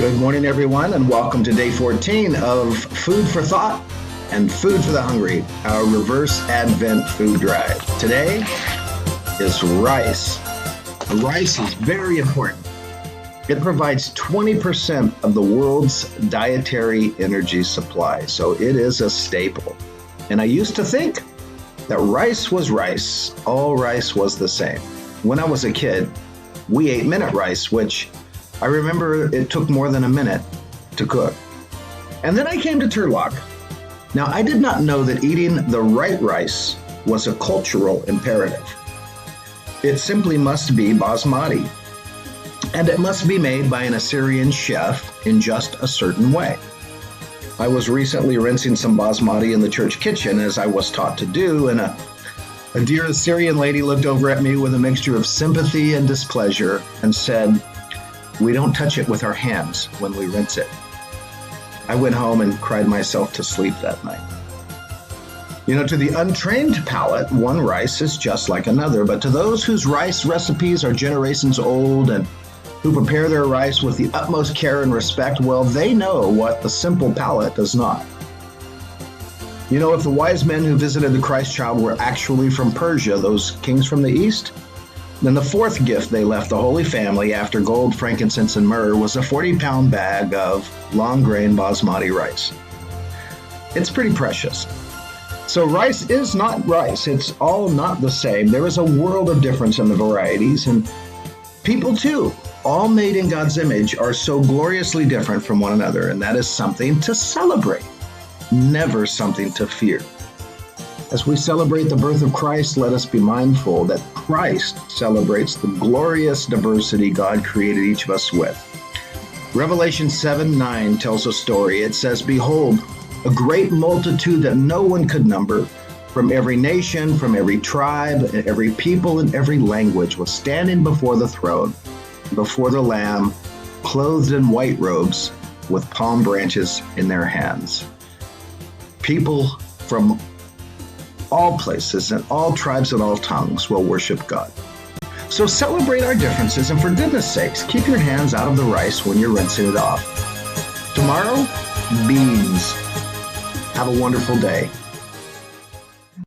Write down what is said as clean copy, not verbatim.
Good morning, everyone, and welcome to day 14 of Food for Thought and Food for the Hungry, our reverse Advent food drive. Today is rice. Rice is very important. It provides 20% of the world's dietary energy supply, so it is a staple. And I used to think that rice was rice. All rice was the same. When I was a kid, we ate minute rice, which I remember it took more than a minute to cook. And then I came to Turlock. Now, I did not know that eating the right rice was a cultural imperative. It simply must be basmati, and it must be made by an Assyrian chef in just a certain way. I was recently rinsing some basmati in the church kitchen, as I was taught to do, and a dear Assyrian lady looked over at me with a mixture of sympathy and displeasure and said, "We don't touch it with our hands when we rinse it." I went home and cried myself to sleep that night. You know, to the untrained palate, one rice is just like another, but to those whose rice recipes are generations old and who prepare their rice with the utmost care and respect, well, they know what the simple palate does not. You know, if the wise men who visited the Christ child were actually from Persia, those kings from the east, then the fourth gift they left the Holy Family after gold, frankincense, and myrrh was a 40-pound bag of long-grain basmati rice. It's pretty precious. So rice is not rice. It's all not the same. There is a world of difference in the varieties, and people too, all made in God's image, are so gloriously different from one another, and that is something to celebrate, never something to fear. As we celebrate the birth of Christ, let us be mindful that Christ celebrates the glorious diversity God created each of us with. Revelation 7:9 tells a story. It says, "Behold, a great multitude that no one could number, from every nation, from every tribe, and every people, and every language, was standing before the throne, before the Lamb, clothed in white robes, with palm branches in their hands." People from all places and all tribes and all tongues will worship God. So celebrate our differences, and for goodness sakes, keep your hands out of the rice when you're rinsing it off. Tomorrow, beans. Have a wonderful day.